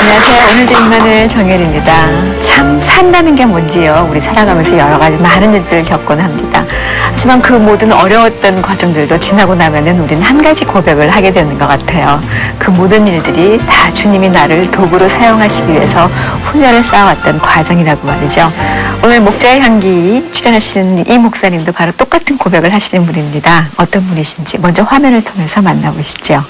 안녕하세요. 오늘도 임마늘 정혜리입니다. 참 산다는 게 뭔지요. 우리 살아가면서 여러 가지 많은 일들을 겪곤 합니다. 하지만 그 모든 어려웠던 과정들도 지나고 나면은 우리는 한 가지 고백을 하게 되는 것 같아요. 그 모든 일들이 다 주님이 나를 도구로 사용하시기 위해서 훈련을 쌓아왔던 과정이라고 말이죠. 오늘 목자의 향기 출연하시는 이 목사님도 바로 똑같은 고백을 하시는 분입니다. 어떤 분이신지 먼저 화면을 통해서 만나보시죠.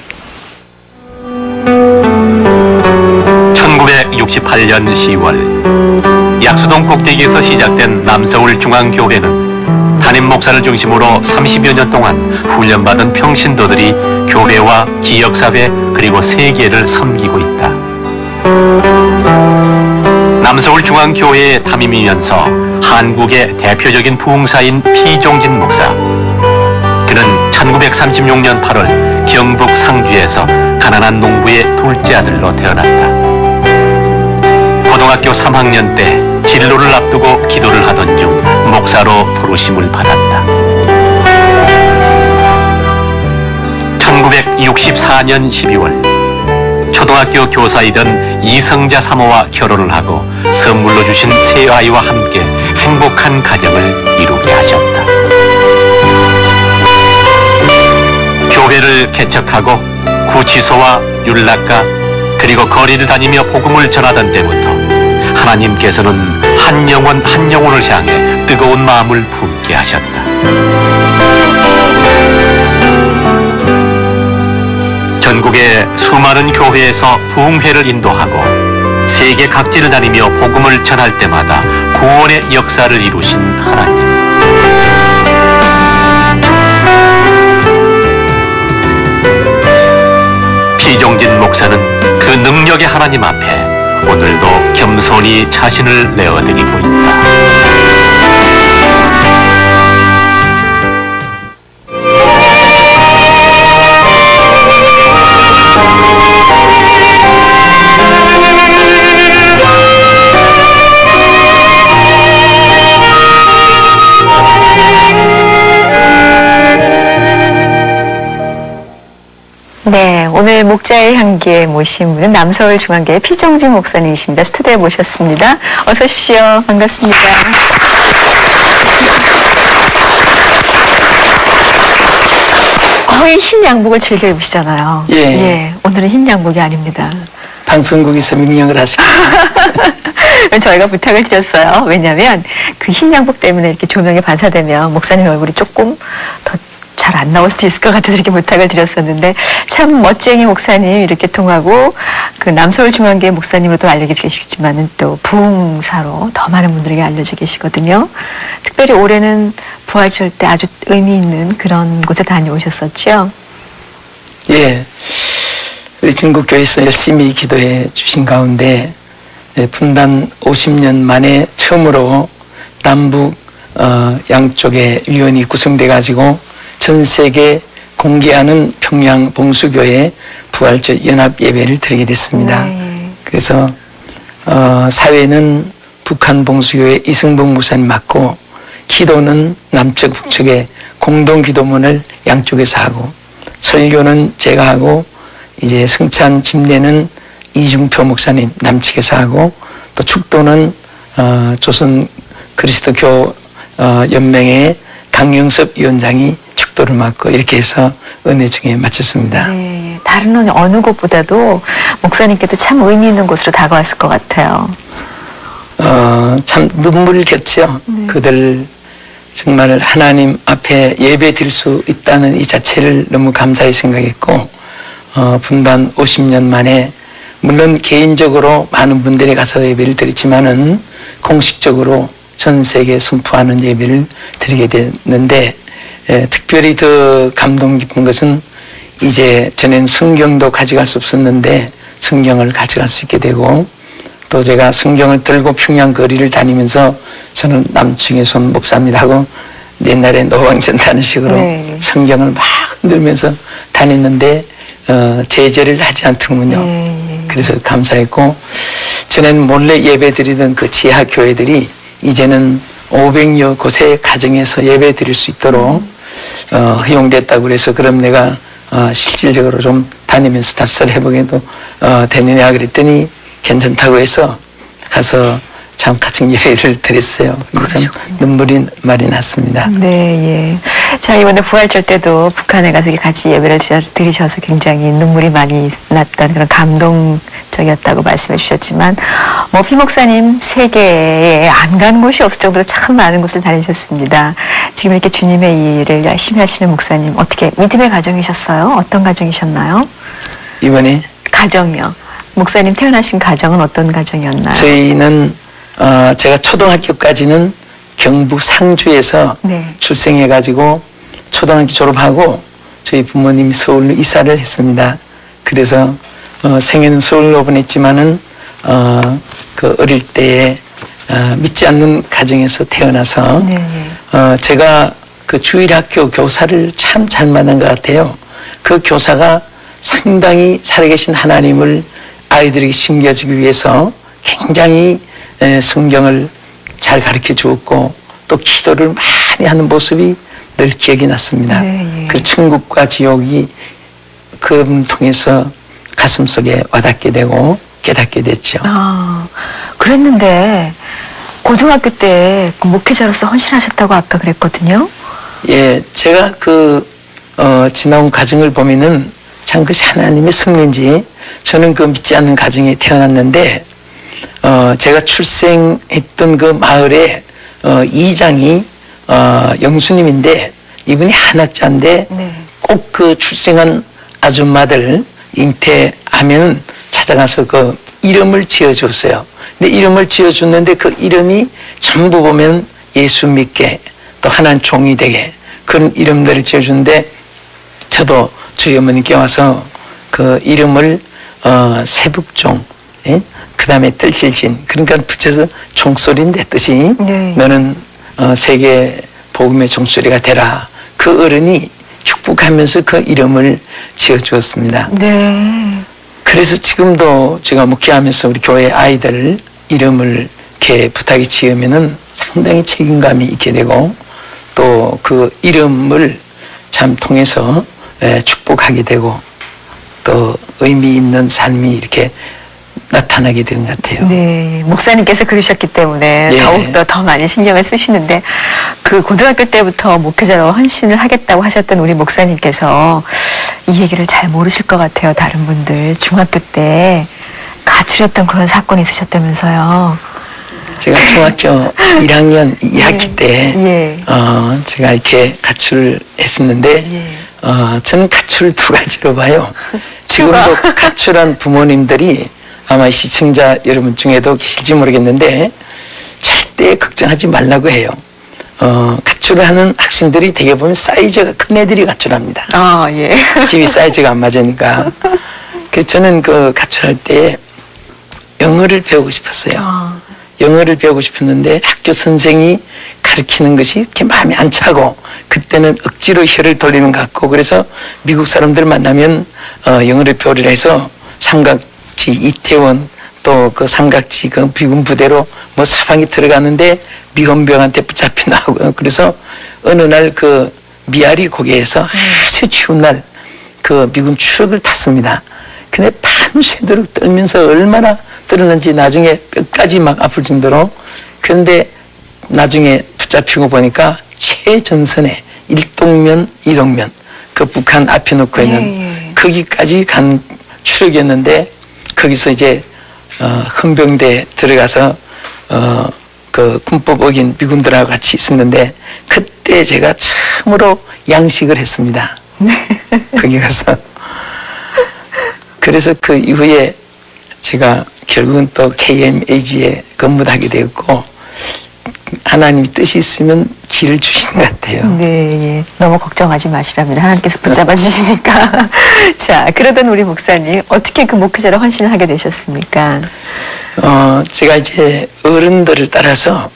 1968년 10월 약수동 꼭대기에서 시작된 남서울 중앙교회는 담임 목사를 중심으로 30여 년 동안 훈련받은 평신도들이 교회와 지역사회 그리고 세계를 섬기고 있다. 남서울 중앙교회의 담임이면서 한국의 대표적인 부흥사인 피종진 목사. 그는 1936년 8월 경북 상주에서 가난한 농부의 둘째 아들로 태어났다. 고등학교 3학년 때 진로를 앞두고 기도를 하던 중 목사로 부르심을 받았다. 1964년 12월 초등학교 교사이던 이성자 사모와 결혼을 하고 선물로 주신 새 아이와 함께 행복한 가정을 이루게 하셨다. 교회를 개척하고 구치소와 율락가 그리고 거리를 다니며 복음을 전하던 때부터 하나님께서는 한 영혼 한 영혼을 향해 뜨거운 마음을 품게 하셨다. 전국의 수많은 교회에서 부흥회를 인도하고 세계 각지를 다니며 복음을 전할 때마다 구원의 역사를 이루신 하나님. 피종진 목사는 그 능력의 하나님 앞에 오늘도 겸손히 자신을 내어드리고 있다. 네, 오늘 목자의 향기에 모신 분은 남서울 중앙교회 피종진 목사님이십니다. 스튜디오에 모셨습니다. 어서 오십시오. 반갑습니다. 거의 흰 양복을 즐겨 입으시잖아요. 예. 오늘은 흰 양복이 아닙니다. 방송국에서 명령을 하시고 저희가 부탁을 드렸어요. 왜냐하면 그 흰 양복 때문에 이렇게 조명에 반사되면 목사님 얼굴이 조금 더 잘 안 나올 수도 있을 것 같아서 이렇게 부탁을 드렸었는데 참 멋쟁이 목사님 이렇게 통하고 그 남서울 중앙교회 목사님으로도 알려져 계시겠지만은 또 부흥사로 더 많은 분들에게 알려져 계시거든요. 특별히 올해는 부활절 때 아주 의미 있는 그런 곳에 다녀오셨었죠? 예, 우리 진국교회에서 열심히 기도해 주신 가운데 분단 50년 만에 처음으로 남북 양쪽의 위원이 구성돼 가지고 전 세계 공개하는 평양 봉수교회 부활절 연합 예배를 드리게 됐습니다. 네. 그래서 사회는 북한 봉수교회 이승복 목사님 맡고 기도는 남측 북측에 공동 기도문을 양쪽에서 하고 설교는 제가 하고 이제 승찬 집례는 이중표 목사님 남측에서 하고 또 축도는 조선 그리스도교 연맹의 강영섭 위원장이 축도를 맡고 이렇게 해서 은혜 중에 마쳤습니다. 네, 다른 어느 곳보다도 목사님께도 참 의미 있는 곳으로 다가왔을 것 같아요. 참 눈물겹죠. 네. 그들 정말 하나님 앞에 예배 드릴 수 있다는 이 자체를 너무 감사히 생각했고 분단 50년 만에 물론 개인적으로 많은 분들이 가서 예배를 드렸지만은 공식적으로 전 세계에 선포하는 예배를 드리게 됐는데 특별히 더 감동 깊은 것은 이제 전엔 성경도 가져갈 수 없었는데 성경을 가져갈 수 있게 되고 또 제가 성경을 들고 평양 거리를 다니면서 저는 남측에 손 목사입니다 하고 옛날에 노방전다는 식으로 네. 성경을 막 흔들면서 다녔는데 제재를 하지 않더군요. 네. 그래서 감사했고 전엔 몰래 예배 드리던 그 지하 교회들이 이제는 500여 곳의 가정에서 예배 드릴 수 있도록 허용됐다고 그래서 그럼 내가 실질적으로 좀 다니면서 답사를 해보게도 되느냐 그랬더니 괜찮다고 해서 가서 참 가정 예배를 드렸어요. 참 눈물이 많이 났습니다. 네, 예. 자, 이번에 부활절 때도 북한에 가서 같이 예배를 드리셔서 굉장히 눈물이 많이 났던 그런 감동적이었다고 말씀해 주셨지만, 뭐, 피 목사님 세계에 안 간 곳이 없을 정도로 참 많은 곳을 다니셨습니다. 지금 이렇게 주님의 일을 열심히 하시는 목사님, 어떻게, 믿음의 가정이셨어요? 어떤 가정이셨나요? 이번에? 가정이요. 목사님 태어나신 가정은 어떤 가정이었나요? 저희는 제가 초등학교까지는 경북 상주에서 네. 출생해가지고 초등학교 졸업하고 저희 부모님이 서울로 이사를 했습니다. 그래서 생애는 서울로 보냈지만은 그 어릴 때에 믿지 않는 가정에서 태어나서 네. 제가 그 주일학교 교사를 참 잘 만난 것 같아요. 그 교사가 상당히 살아계신 하나님을 아이들에게 심겨주기 위해서 굉장히 성경을 잘 가르쳐 주었고 또 기도를 많이 하는 모습이 늘 기억이 났습니다. 네, 예. 그 천국과 지옥이 그분 통해서 가슴속에 와닿게 되고 깨닫게 됐죠. 아, 그랬는데 고등학교 때 그 목회자로서 헌신하셨다고 아까 그랬거든요. 예, 제가 지나온 과정을 보면은 참 그것이 하나님의 섭리인지 저는 그 믿지 않는 가정에 태어났는데 제가 출생했던 그 마을에 이장이 영수님인데 이분이 한학자인데 네. 꼭 그 출생한 아줌마들 잉태하면 찾아가서 그 이름을 지어줬어요. 근데 이름을 지어줬는데 그 이름이 전부 보면 예수 믿게 또 하나님 종이 되게 그런 이름들을 지어주는데 저도 저희 어머니께 와서 그 이름을 세북종, 예? 그 다음에 뜰질진 그러니까 붙여서 종소리인데 뜻이 네. 너는 세계 복음의 종소리가 되라. 그 어른이 축복하면서 그 이름을 지어주었습니다. 네. 그래서 지금도 제가 목회하면서 우리 교회 아이들 이름을 이렇게 부탁이 지으면은 상당히 책임감이 있게 되고 또 그 이름을 참 통해서 축복하게 되고 또 의미 있는 삶이 이렇게 나타나게 되는 것 같아요. 네, 목사님께서 그러셨기 때문에 예. 더욱더 더 많이 신경을 쓰시는데 그 고등학교 때부터 목회자로 헌신을 하겠다고 하셨던 우리 목사님께서 이 얘기를 잘 모르실 것 같아요. 다른 분들 중학교 때 가출했던 그런 사건이 있으셨다면서요. 제가 중학교 1학년 2학기 때 예. 제가 이렇게 가출을 했었는데 예. 저는 가출을 두 가지로 봐요. 지금도 가출한 부모님들이 아마 시청자 여러분 중에도 계실지 모르겠는데 절대 걱정하지 말라고 해요. 가출을 하는 학생들이 대개 보면 사이즈가 큰 애들이 가출합니다. 아, 예. 집이 사이즈가 안 맞으니까. 그래서 저는 그 가출할 때 영어를 배우고 싶었어요. 영어를 배우고 싶었는데 학교 선생이 가르치는 것이 이렇게 마음에 안 차고 그때는 억지로 혀를 돌리는 것 같고 그래서 미국 사람들 만나면 영어를 배우려 해서 삼각지 이태원 또 그 삼각지 그 미군 부대로 뭐 사방에 들어가는데 미군병한테 붙잡혀 나오고 그래서 어느 날 그 미아리 고개에서 아주 추운 날 그 미군 추럭을 탔습니다. 근데 밤새도록 떨면서 얼마나 떨었는지 나중에 뼈까지 막 아플 정도로 그런데 나중에 붙잡히고 보니까 최전선에 1동면 2동면 그 북한 앞에 놓고 있는 거기까지 간 추력이었는데 거기서 이제 헌병대에 들어가서 그 군법 어긴 미군들하고 같이 있었는데 그때 제가 처음으로 양식을 했습니다. 거기 가서 그래서 그 이후에 제가 결국은 또 KMAG에 근무를 하게 되었고 하나님의 뜻이 있으면 길을 주시는 것 같아요. 네, 예. 너무 걱정하지 마시랍니다. 하나님께서 붙잡아 주시니까. 자, 그러던 우리 목사님 어떻게 그 목회자로 헌신을 하게 되셨습니까? 제가 이제 어른들을 따라서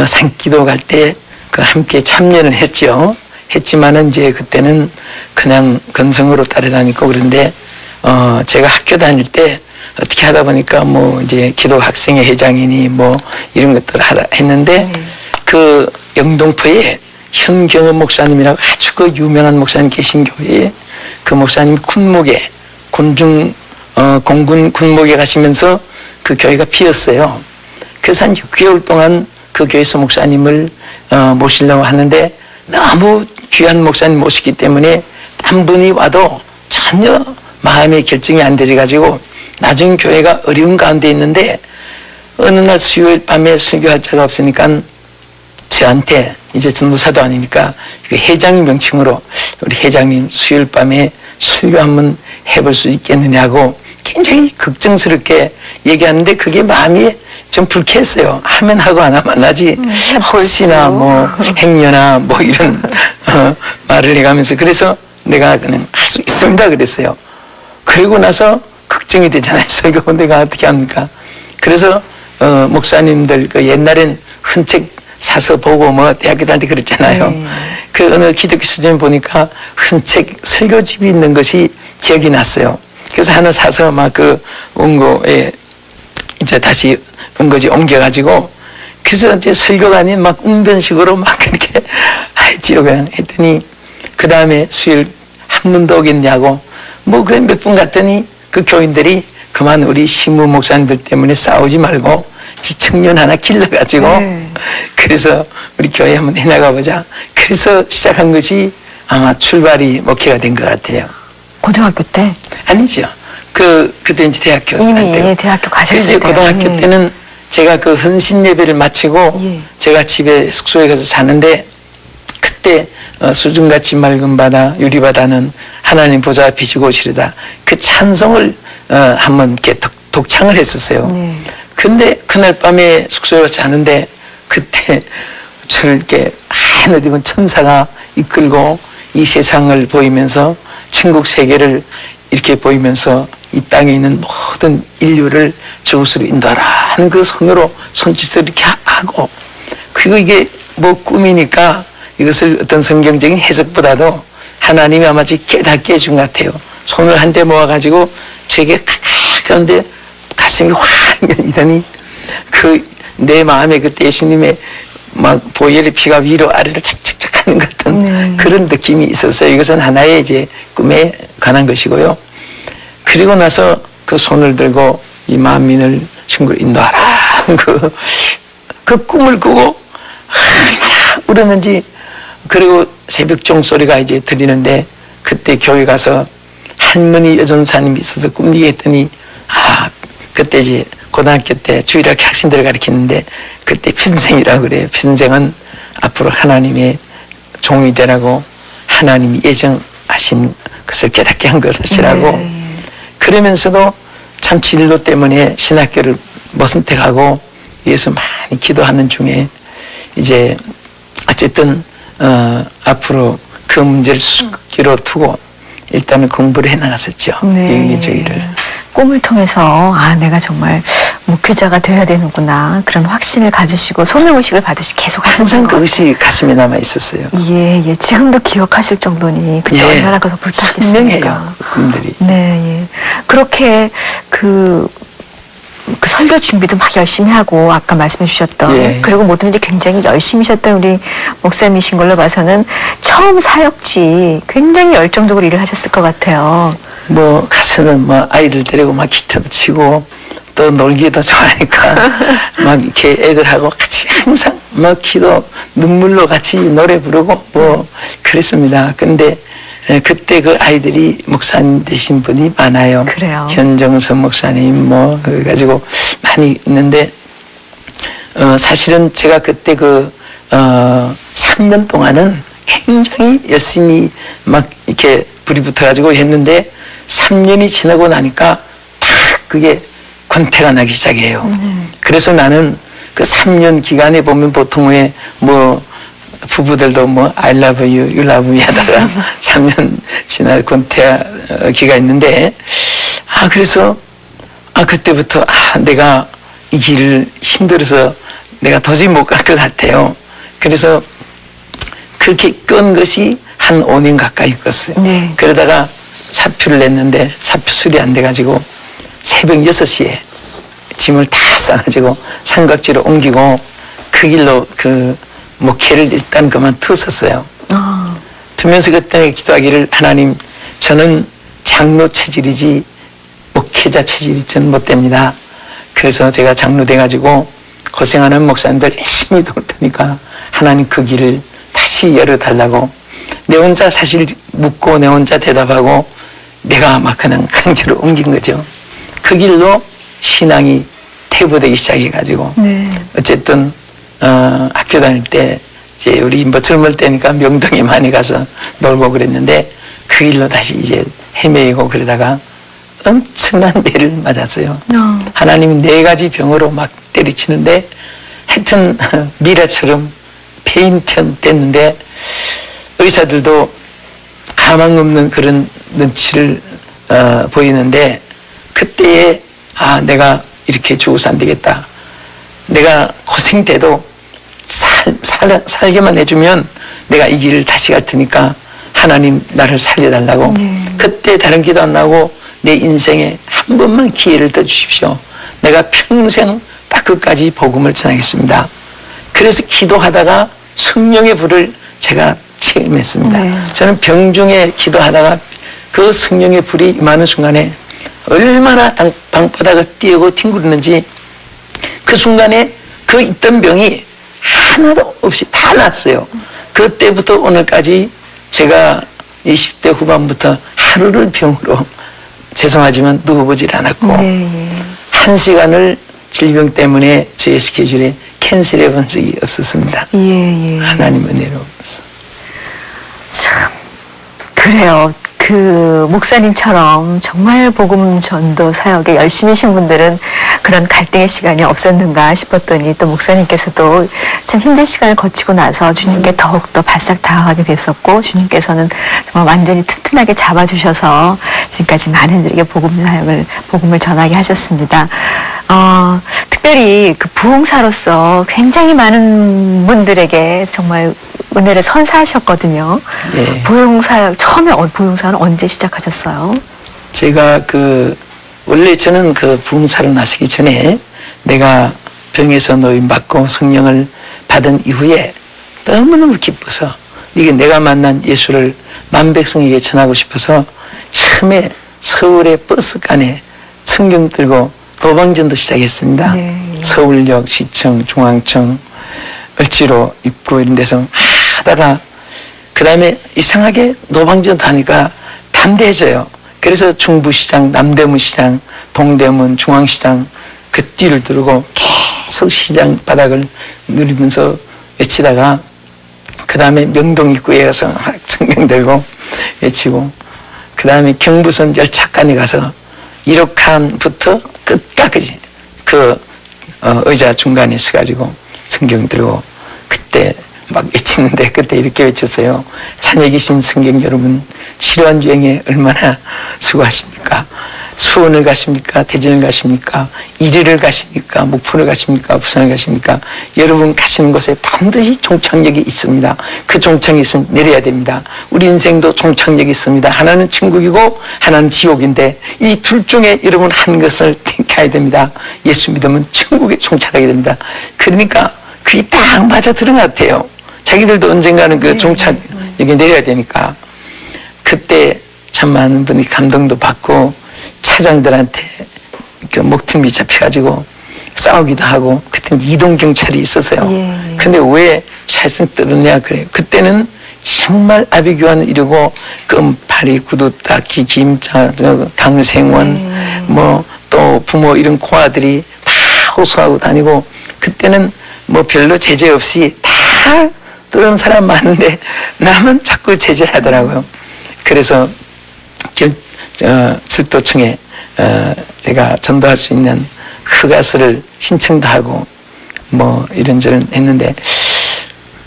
산기도 갈 때 그 함께 참여를 했죠. 했지만은 이제 그때는 그냥 건성으로 따라다니고 그런데 제가 학교 다닐 때 어떻게 하다 보니까 뭐 이제 기도 학생회 회장이니 뭐 이런 것들을 했는데 그 영동포에 현경은 목사님이라고 아주 그 유명한 목사님 계신 교회에 그 목사님 군목에 공군 군목에 가시면서 그 교회가 비었어요. 그래서 한 6개월 동안 그 교회에서 목사님을 모시려고 하는데 너무 귀한 목사님 모시기 때문에 한 분이 와도 전혀 마음의 결정이 안 되지 가지고 나중에 교회가 어려운 가운데 있는데 어느 날 수요일 밤에 설교할 자가 없으니까 저한테 이제 전도사도 아니니까 회장님 명칭으로 우리 회장님 수요일 밤에 설교 한번 해볼 수 있겠느냐고 굉장히 걱정스럽게 얘기하는데 그게 마음이 좀 불쾌했어요. 하면 하고 안 하면 안 하지. 홀씨나 뭐 행여나 뭐 이런 말을 해가면서 그래서 내가 그냥 할 수 있습니다 그랬어요. 그리고 나서 걱정이 되잖아요. 설교 내가 어떻게 합니까? 그래서 목사님들 그 옛날엔 흔책 사서 보고 뭐 대학교 다닐 때 그랬잖아요. 그 어느 기독교 서점에 보니까 흔책 설교집이 있는 것이 기억이 났어요. 그래서 하나 사서 막 그 원고에 이제 다시 원고지 옮겨가지고 그래서 이제 설교가 아닌 막 웅변식으로 막 그렇게 했지요. 그냥 했더니 그 다음에 수요일 한 분도 오겠냐고 뭐 그래 몇 분 갔더니 그 교인들이 그만 우리 신부 목사님들 때문에 싸우지 말고 청년 하나 길러가지고 그래서 우리 교회 한번 해나가 보자. 그래서 시작한 것이 아마 출발이 목회가 된 것 같아요. 고등학교 때? 아니죠. 그때 이제 대학교 이미 대학교 가셨을 때. 고등학교 때는 제가 그 헌신 예배를 마치고 제가 집에 숙소에 가서 자는데 그때 수중같이 맑은 바다 유리바다는 하나님 보좌 앞이시고 오시리다 그 찬송을 한번 이렇게 독창을 했었어요. 근데 그날 밤에 숙소에 가서 자는데 그때 저를 이렇게 하늘 입은 천사가 이끌고 이 세상을 보이면서 천국 세계를 이렇게 보이면서 이 땅에 있는 모든 인류를 저곳으로 인도하라 하는 그 손으로 손짓을 이렇게 하고 그리고 이게 뭐 꿈이니까 이것을 어떤 성경적인 해석보다도 하나님이 아마 깨닫게 해준 것 같아요. 손을 한 대 모아가지고 제게 가까운데 가슴이 확 열리더니 그 내 마음에 그때 예수님의 막 보혈의 피가 위로 아래로 착착착 하는 것 같은 그런 느낌이 있었어요. 이것은 하나의 이제 꿈에 관한 것이고요. 그리고 나서 그 손을 들고 이 만민을 천국으로 인도하라 하는 그 꿈을 꾸고 얼마나 울었는지 그리고 새벽 종소리가 이제 들리는데 그때 교회 가서 할머니 여전사님이 있어서 꿈리게 했더니 그때 이제 고등학교 때 주일학교 학생들을 가르치는데 그때 핀생이라고 그래요. 핀생은 앞으로 하나님의 종이 되라고 하나님이 예정하신 것을 깨닫게 한 것이라고 그러면서도 참 진로 때문에 신학교를 못 선택하고 위해서 많이 기도하는 중에 이제 어쨌든 앞으로 그 문제를 숙기로 두고 일단은 공부를 해나갔었죠. 저기를. 꿈을 통해서 내가 정말 목회자가 되어야 되는구나 그런 확신을 가지시고 소명의식을 받으시고 계속 하셨던 것 항상 그것이 가슴에 남아 있었어요. 예. 지금도 기억하실 정도니 그때 얼마나 그래서 불탔겠습니까? 선명해요. 꿈들이. 그렇게 그 설교 준비도 막 열심히 하고 아까 말씀해 주셨던 그리고 모든 일이 굉장히 열심히셨던 우리 목사님이신 걸로 봐서는 처음 사역지 굉장히 열정적으로 일을 하셨을 것 같아요. 뭐 가서는 뭐 아이들 데리고 막 기타도 치고 또 놀기도 좋아하니까 막 이렇게 애들하고 같이 항상 막 기도 눈물로 같이 노래 부르고 뭐 그랬습니다. 근데 그때 그 아이들이 목사님 되신 분이 많아요. 그래요. 현정선 목사님 뭐 그래가지고 많이 있는데 사실은 제가 그때 3년 동안은 굉장히 열심히 막 이렇게 불이 붙어가지고 했는데 3년이 지나고 나니까 딱 그게 권태가 나기 시작해요. 그래서 나는 그 3년 기간에 보면 보통 왜 뭐 부부들도 뭐 I love you, you love me 하다가 3년 지나 권태기가 있는데 그래서 그때부터 내가 이 길을 힘들어서 내가 도저히 못 갈 것 같아요. 그래서 그렇게 끈 것이 한 5년 가까이 껐어요. 그러다가 사표를 냈는데 사표 수리 안 돼가지고 새벽 6시에 짐을 다 싸가지고 삼각지로 옮기고 그 길로 그 목회를 일단 그만두었어요. 두면서 그때 기도하기를 하나님 저는 장로 체질이지 목회자 체질이 저는 못 됩니다. 그래서 제가 장로 돼가지고 고생하는 목사님들 열심히 도울 테니까 하나님 그 길을 다시 열어달라고 내 혼자 사실 묻고 내 혼자 대답하고 내가 막 그냥 강제로 옮긴 거죠. 그 길로 신앙이 퇴보되기 시작해가지고 네. 어쨌든 학교 다닐 때 이제 우리 뭐 젊을 때니까 명동에 많이 가서 놀고 그랬는데 그 길로 다시 이제 헤매이고 그러다가 엄청난 매를 맞았어요. 하나님이 4가지 병으로 막 때리치는데 하여튼 미라처럼 폐인편 됐는데 의사들도 가망 없는 그런 눈치를 보이는데 그때에 내가 이렇게 죽어서 안 되겠다. 내가 고생돼도 살게만 해주면 내가 이 길을 다시 갈 테니까 하나님 나를 살려달라고. 그때 다른 기도 안 나오고 내 인생에 한 번만 기회를 더 주십시오. 내가 평생 딱 끝까지 복음을 전하겠습니다. 그래서 기도하다가 성령의 불을 제가 체험했습니다. 네. 저는 병중에 기도하다가 그 성령의 불이 임하는 순간에 얼마나 방바닥을 띄우고 뒹구르는지 그 순간에 그 있던 병이 하나도 없이 다 났어요. 그때부터 오늘까지 제가 20대 후반부터 하루를 병으로 죄송하지만 누워보질 않았고 네. 1시간을 질병 때문에 저의 스케줄에 캔슬해 본 적이 없었습니다. 예. 하나님 은혜로. 참 그래요. 그 목사님처럼 정말 복음 전도 사역에 열심히신 분들은 그런 갈등의 시간이 없었는가 싶었더니 또 목사님께서도 참 힘든 시간을 거치고 나서 주님께 더욱더 바싹 다가가게 됐었고 주님께서는 정말 완전히 튼튼하게 잡아주셔서 지금까지 많은 이들에게 복음을 전하게 하셨습니다. 특별히 그 부흥사로서 굉장히 많은 분들에게 정말 은혜를 선사하셨거든요. 네. 처음에 부흥사는 언제 시작하셨어요? 제가 원래 저는 부흥사를 나서기 전에 내가 병에서 노임받고 성령을 받은 이후에 너무너무 기뻐서 이게 내가 만난 예수를 만백성에게 전하고 싶어서 처음에 서울의 버스간에 성경 들고 도방전도 시작했습니다. 네. 서울역, 시청, 중앙청, 을지로 입구 이런 데서 하다가 그 다음에 이상하게 노방전 하니까 담대해져요. 그래서 중부시장, 남대문시장, 동대문, 중앙시장 그 뒤를 두르고 계속 시장 바닥을 누리면서 외치다가 그 다음에 명동 입구에 가서 성경 들고 외치고 그 다음에 경부선 열차간에 가서 1호칸부터 끝까지 의자 중간에 서가지고 성경 들고 그때 막 외치는데 그때 이렇게 외쳤어요. 찬에 계신 성경 여러분 치료한 주행에 얼마나 수고하십니까? 수원을 가십니까? 대전을 가십니까? 이리를 가십니까? 목포를 가십니까? 부산을 가십니까? 여러분 가시는 곳에 반드시 종착역이 있습니다. 그 종착역이 있으면 내려야 됩니다. 우리 인생도 종착역이 있습니다. 하나는 천국이고 하나는 지옥인데 이 둘 중에 여러분 한 것을 택해야 됩니다. 예수 믿으면 천국에 종착하게 됩니다. 그러니까 그게 딱 맞아 들은 것 같아요. 자기들도 언젠가는 그 종착역에 내려야 되니까. 그때 참 많은 분이 감동도 받고 차장들한테 목tum이 잡혀가지고 싸우기도 하고 그때는 이동경찰이 있었어요. 근데 왜 찰승 떨었냐 그래요. 그때는 정말 아비규환을 이루고 끔파리, 구두닦이, 김자, 강생원 뭐 또 부모 이런 고아들이 다 호소하고 다니고 그때는 뭐 별로 제재 없이 다 떠는 사람 많은데 남은 자꾸 제재를 하더라고요. 그래서 철도청에 제가 전도할 수 있는 허가서를 신청도 하고 뭐 이런저런 했는데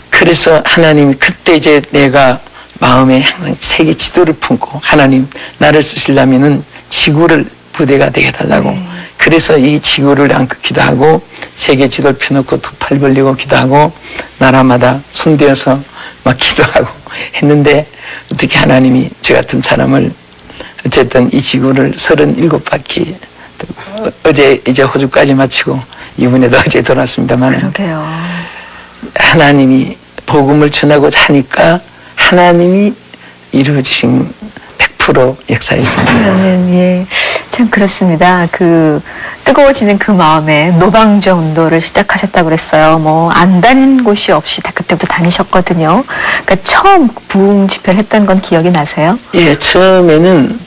그래서 하나님이 그때 이제 내가 마음에 항상 세계 지도를 품고 하나님 나를 쓰시려면은 지구를 부대가 되게 해달라고 그래서 이 지구를 안고 기도하고 세계 지도를 펴놓고 두 팔 벌리고 기도하고 나라마다 손대어서 막 기도하고 했는데 어떻게 하나님이 저 같은 사람을 어쨌든 이 지구를 37바퀴 어제 이제 호주까지 마치고 이번에도 어제 돌았습니다만 그러게요. 하나님이 복음을 전하고자 하니까 하나님이 이루어지신 앞으로 역사했습니다. 예. 참 그렇습니다. 그 뜨거워지는 그 마음에 노방정 운동을 시작하셨다고 그랬어요. 뭐 안 다닌 곳이 없이 다 그때부터 다니셨거든요. 그러니까 처음 부흥 집회를 했던 건 기억이 나세요? 예, 처음에는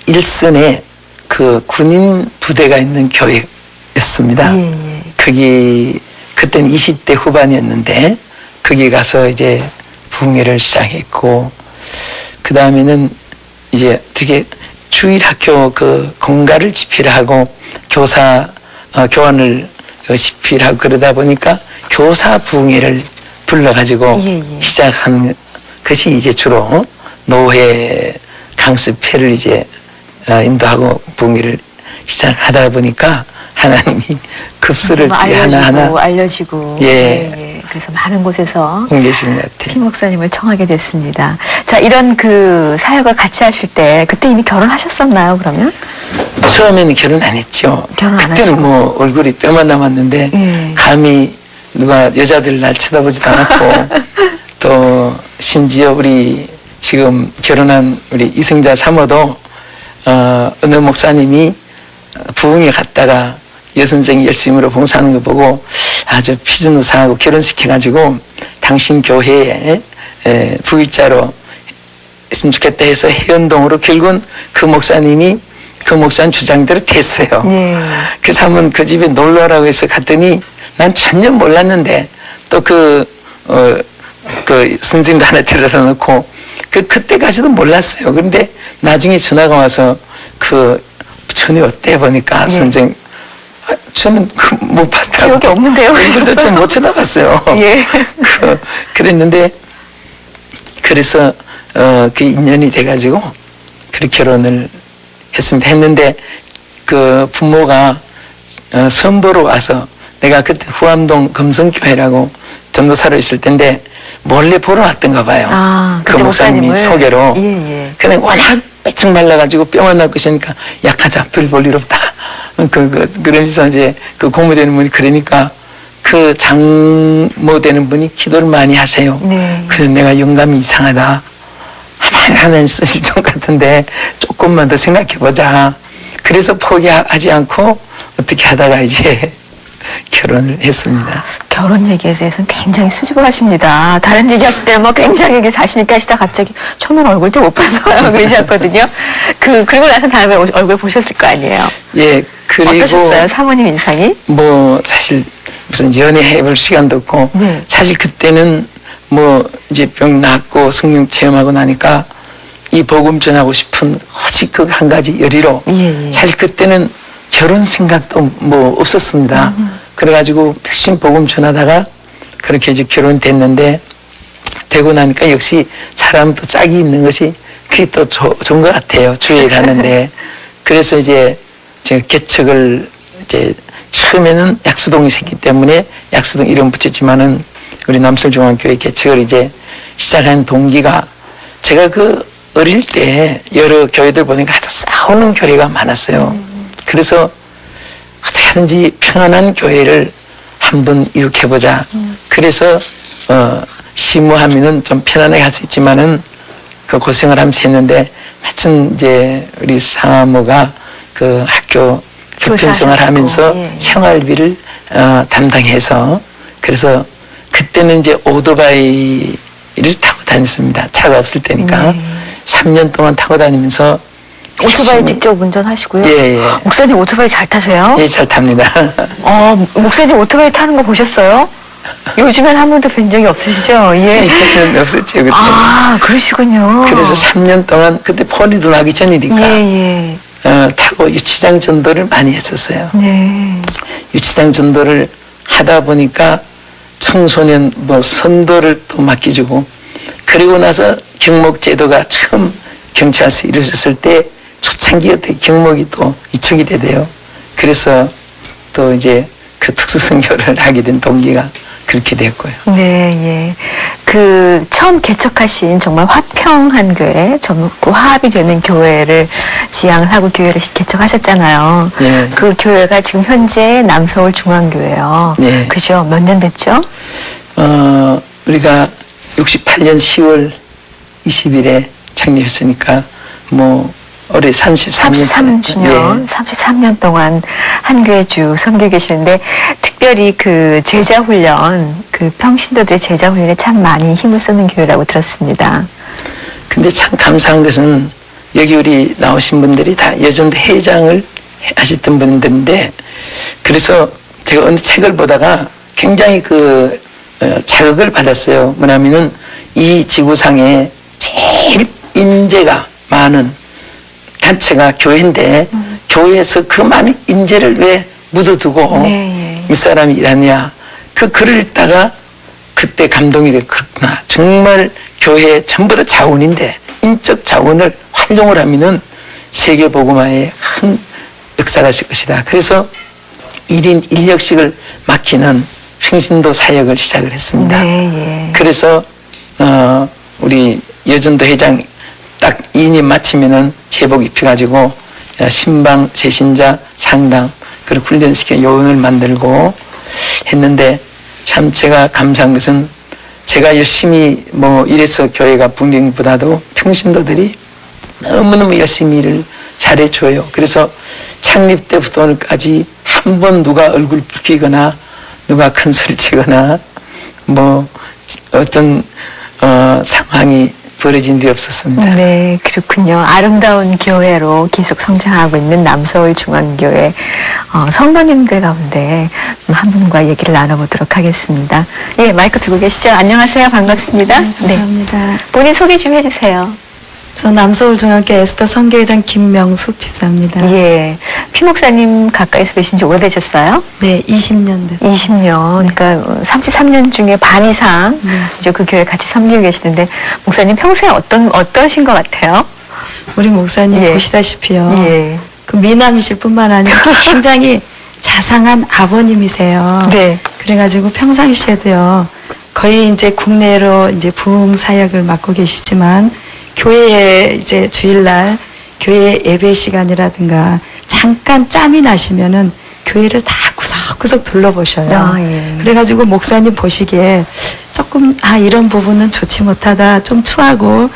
일선에 그 군인 부대가 있는 교회였습니다. 예. 거기 그때는 20대 후반이었는데 거기 가서 이제 부흥회를 시작했고 그 다음에는 이제 되게 주일 학교 그 공가를 집필하고 교사 교환을 집필하고 그러다 보니까 교사 부흥회를 불러가지고 시작한 것이 이제 주로 노회 강습회를 이제 인도하고 부흥회를 시작하다 보니까 하나님이 급수를 하나하나 알려지고 예. 그래서 많은 곳에서 옮겨주는 것 같아요. 피 목사님을 청하게 됐습니다. 자, 이런 그 사역을 같이 하실 때 그때 이미 결혼하셨었나요, 그러면? 처음에는 결혼 안 했죠. 결혼 안 하시고. 그때는 뭐 얼굴이 뼈만 남았는데 예. 감히 누가 여자들 날 쳐다보지도 않았고 또 심지어 우리 지금 결혼한 우리 이승자 사모도 어느 목사님이 부흥에 갔다가 여선생 열심으로 봉사하는 거 보고 아주 피준노사하고 결혼시켜가지고 당신 교회에 부일자로 있으면 좋겠다 해서 해운동으로 결국은 그 목사님 주장대로 됐어요. 그 사람은 그 집에 놀러 오라고 해서 갔더니 난 전혀 몰랐는데 또 그 선생님도 하나 데려다 놓고 그때까지도 몰랐어요. 그런데 나중에 전화가 와서 전에 어때 보니까 선생 저는 못 봤다고. 기억이 없는데요. 얼굴도 좀 못 쳐다봤어요. 예. 그랬는데 그래서 그 인연이 돼가지고 그렇게 결혼을 했는데 그 부모가 선보러 와서 내가 그때 후암동 금성교회라고 전도사로 있을 텐데 몰래 보러 왔던가 봐요. 그 목사님이 소개로. 근데 워낙 빼쩍 말라가지고 뼈만 날 것이니까 약하자 별 볼 일 없다. 그러면서 이제 그 고모되는 분이 그러니까 그 장모되는 분이 기도를 많이 하세요. 그래서 내가 영감이 이상하다. 하나님 쓰실 것 같은데 조금만 더 생각해보자. 그래서 포기하지 않고 어떻게 하다가 이제 결혼을 했습니다. 결혼 얘기에 대해서는 굉장히 수줍어하십니다. 다른 얘기하실 때는 뭐 굉장히 자신 있게 하시다 갑자기 처음엔 얼굴도 못 봤어요. 그러셨거든요. 그리고 나서 다음에 얼굴 보셨을 거 아니에요. 예, 그리고 어떠셨어요? 사모님 인상이? 뭐 사실 무슨 연애해볼 시간도 없고 사실 그때는 뭐 이제 병 낫고 성령 체험하고 나니까 이 복음 전하고 싶은 오직 그 한 가지 열의로 사실 그때는 결혼 생각도 뭐 없었습니다. 그래가지고 백신 복음 전하다가 그렇게 이제 결혼됐는데 되고 나니까 역시 사람도 짝이 있는 것이 그게 또 좋은 것 같아요. 주의를 하는데 그래서 이제 제가 개척을 이제 처음에는 약수동이 생겼기 때문에 약수동 이름 붙였지만은 우리 남설중앙교회 개척을 이제 시작한 동기가 제가 그 어릴 때 여러 교회들 보니까 하도 싸우는 교회가 많았어요. 그래서 어떻게 하든지 평안한 교회를 한번 일으켜보자. 그래서 시무하면은 좀 편안하게 할 수 있지만은 그 고생을 하면서 했는데 마침 이제 우리 사모가 그 학교 교편 생활하면서 생활비를 담당해서 그래서 그때는 이제 오토바이를 타고 다녔습니다. 차가 없을 때니까 3년 동안 타고 다니면서 오토바이 직접 운전하시고요? 예. 목사님 오토바이 잘 타세요? 예, 잘 탑니다. 목사님 오토바이 타는 거 보셨어요? 요즘엔 한 번도 뵌 적이 없으시죠? 예. 없었죠, 그때. 그러시군요. 그래서 3년 동안, 그때 폴리도 나기 전이니까. 타고 유치장 전도를 많이 했었어요. 유치장 전도를 하다 보니까 청소년 선도를 또 맡겨주고, 그리고 나서 경목제도가 처음 경찰서 이루어졌을 때 초창기 어떻게 경목이 또 이축이 되대요. 그래서 또 이제 그 특수선교를 하게 된 동기가 그렇게 됐고요. 그 처음 개척하신 정말 화평한 교회, 전국구 화합이 되는 교회를 지향을 하고 교회를 개척하셨잖아요. 그 교회가 지금 현재 남서울 중앙교회요. 그죠? 몇 년 됐죠? 우리가 68년 10월 20일에 창립했으니까 뭐 올해 33주년, 예. 33년 동안 한 교회 쭉 섬겨 계시는데 특별히 그 제자 훈련, 그 평신도들의 제자 훈련에 참 많이 힘을 쏟는 교회라고 들었습니다. 근데 참 감사한 것은 여기 우리 나오신 분들이 다 예전도 회장을 하셨던 분들인데 그래서 제가 어느 책을 보다가 굉장히 그 자극을 받았어요. 뭐냐면은 이 지구상에 제일 인재가 많은 단체가 교회인데 교회에서 그 많은 인재를 왜 묻어두고 네. 윗사람이 일하냐. 그 글을 읽다가 그때 감동이 되고 그렇구나. 정말 교회 전부 다 자원인데 인적 자원을 활용을 하면은 세계복음화에 큰 역사가 있을 것이다. 그래서 1인 1역씩을 맡기는 평신도 사역을 시작을 했습니다. 네, 예. 그래서 우리 여전도 회장 딱 2년 마치면은 제복 입혀가지고 신방 재신자 상담 그리고 훈련시켜 요원을 만들고 했는데 참 제가 감사한 것은 제가 열심히 뭐 이래서 교회가 분쟁보다도 평신도들이 너무너무 열심히 일을 잘해줘요. 그래서 창립 때부터 오늘까지 한 번 누가 얼굴 붉히거나 누가 큰 소리 치거나 뭐 어떤 상황이 벌어진 일이 없었습니다. 네, 그렇군요. 아름다운 교회로 계속 성장하고 있는 남서울 중앙교회 성도님들 가운데 한 분과 얘기를 나눠보도록 하겠습니다. 예, 마이크 들고 계시죠? 안녕하세요. 반갑습니다. 네, 감사합니다. 본인 소개 좀 해주세요. 저 남서울중앙교 에스더 선교회장 김명숙 집사입니다. 예, 피 목사님 가까이서 뵈신 지 오래되셨어요? 네, 20년 됐어요. 20년, 그러니까 33년 중에 반 이상 이제 그 교회 같이 섬기고 계시는데 목사님 평소에 어떠신 것 같아요? 우리 목사님 예. 보시다시피요. 예. 그 미남이실 뿐만 아니라 굉장히 자상한 아버님이세요. 네. 그래가지고 평상시에도요. 거의 이제 국내로 이제 부흥 사역을 맡고 계시지만 교회에 이제 주일날 교회 예배 시간이라든가 잠깐 짬이 나시면은 교회를 다 구석구석 둘러보셔요. 아, 예. 그래가지고 목사님 보시기에 조금 이런 부분은 좋지 못하다, 좀 추하고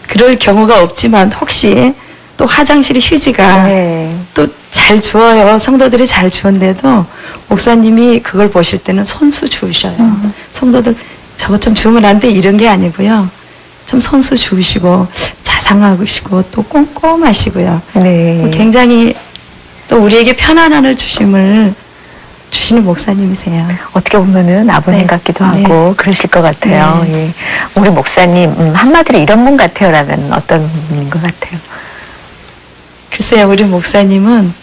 그럴 경우가 없지만 혹시 또 화장실 휴지가 네. 또 잘 주어요. 성도들이 잘 주는데도 목사님이 그걸 보실 때는 손수 주우셔요. 성도들 저것 좀 주우면 안 돼 이런 게 아니고요. 좀 손수 주우시고 자상하시고 또 꼼꼼하시고요. 네. 굉장히 또 우리에게 편안함을 주시는 목사님이세요. 어떻게 보면은 아버님 네. 같기도 네. 하고 그러실 것 같아요. 네. 예. 우리 목사님 한마디로 이런 분 같아요라면 어떤 분인 것 같아요? 글쎄요, 우리 목사님은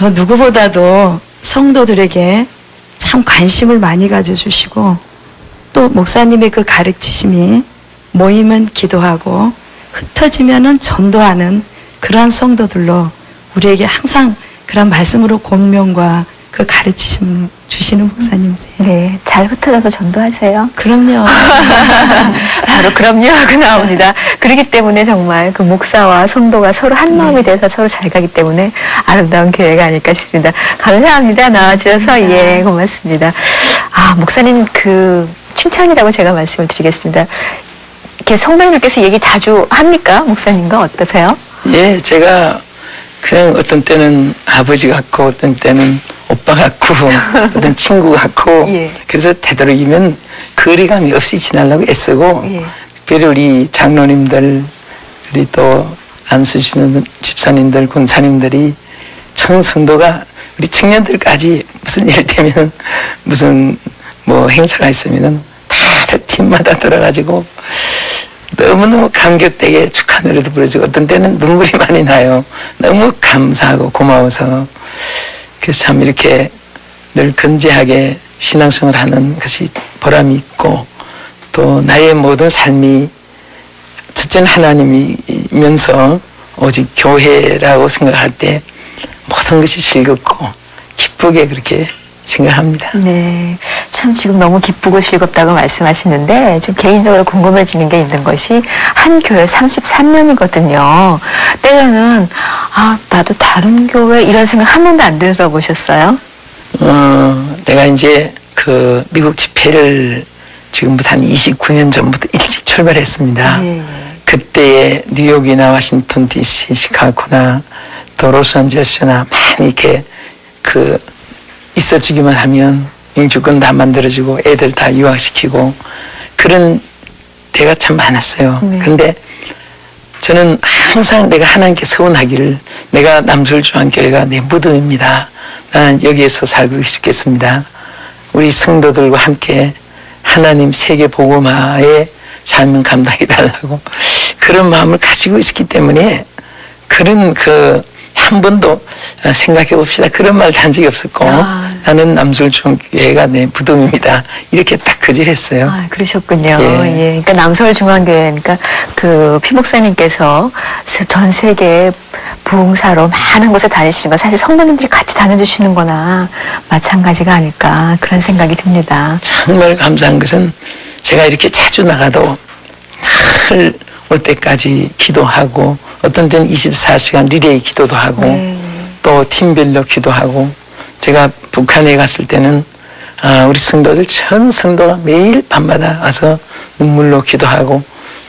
누구보다도 성도들에게 참 관심을 많이 가져주시고 또 목사님의 그 가르치심이 모이면 기도하고 흩어지면은 전도하는 그러한 성도들로 우리에게 항상 그런 말씀으로 공명과 그 가르치심을 주시는 목사님이세요. 네, 잘 흩어져서 전도하세요. 그럼요. 바로 그럼요 하고 나옵니다. 그렇기 때문에 정말 그 목사와 성도가 서로 한 마음이 돼서 서로 잘 가기 때문에 아름다운 교회가 아닐까 싶습니다. 감사합니다. 나와주셔서 예, 고맙습니다. 목사님 그 칭찬이라고 제가 말씀을 드리겠습니다. 이렇게 성도님께서 얘기 자주 합니까? 목사님과 어떠세요? 예, 제가 그냥 어떤 때는 아버지 같고 어떤 때는 오빠 같고 어떤 친구 같고 예. 그래서 되도록이면 거리감이 없이 지내려고 애쓰고 예. 특별히 우리 장로님들 그리고 또 안수시는 집사님들 권사님들이 청성도가 우리 청년들까지 무슨 일 되면 무슨 뭐 행사가 있으면은 다들 팀마다 들어가지고 너무너무 감격되게 축하 노래도 부르주고 어떤 때는 눈물이 많이 나요. 너무 감사하고 고마워서 그래서 참 이렇게 늘 건재하게 신앙생활을 하는 것이 보람이 있고 또 나의 모든 삶이 첫째는 하나님이면서 오직 교회라고 생각할 때 모든 것이 즐겁고 기쁘게 그렇게 생각합니다. 네. 참 지금 너무 기쁘고 즐겁다고 말씀하시는데 좀 개인적으로 궁금해지는 게 있는 것이 한 교회 33년이거든요. 때로는 나도 다른 교회 이런 생각 한 번도 안 들어보셨어요? 내가 이제 그 미국 집회를 지금부터 한 29년 전부터 일찍 출발했습니다. 예. 그때에 뉴욕이나 워싱턴 DC, 시카고나 또 로스앤젤레스나 많이 이렇게 그 있어주기만 하면 영주권 다 만들어주고 애들 다 유학시키고 그런 때가 참 많았어요. 네. 근데 저는 항상 내가 하나님께 서운하기를 내가 남서울중앙교회가 내 무덤입니다. 나는 여기에서 살고 싶겠습니다. 우리 성도들과 함께 하나님 세계 복음화의 삶을 감당해 달라고 그런 마음을 가지고 있었기 때문에 그런 한 번도 생각해 봅시다. 그런 말도 한 적이 없었고 나는 남서울중앙교회가 내 무덤입니다. 이렇게 딱 거절했어요. 아, 그러셨군요. 예. 예. 그러니까 남서울중앙교회, 그러니까 그 피목사님께서 전 세계 부흥사로 많은 곳에 다니시는 건 사실 성도님들이 같이 다녀주시는 거나 마찬가지가 아닐까 그런 생각이 듭니다. 정말 감사한 것은 제가 이렇게 자주 나가도 늘 올 때까지 기도하고 어떤 때는 24시간 리레이 기도도 하고 네. 또 팀별로 기도하고 제가 북한에 갔을 때는 우리 성도들 전 성도가 매일 밤마다 와서 눈물로 기도하고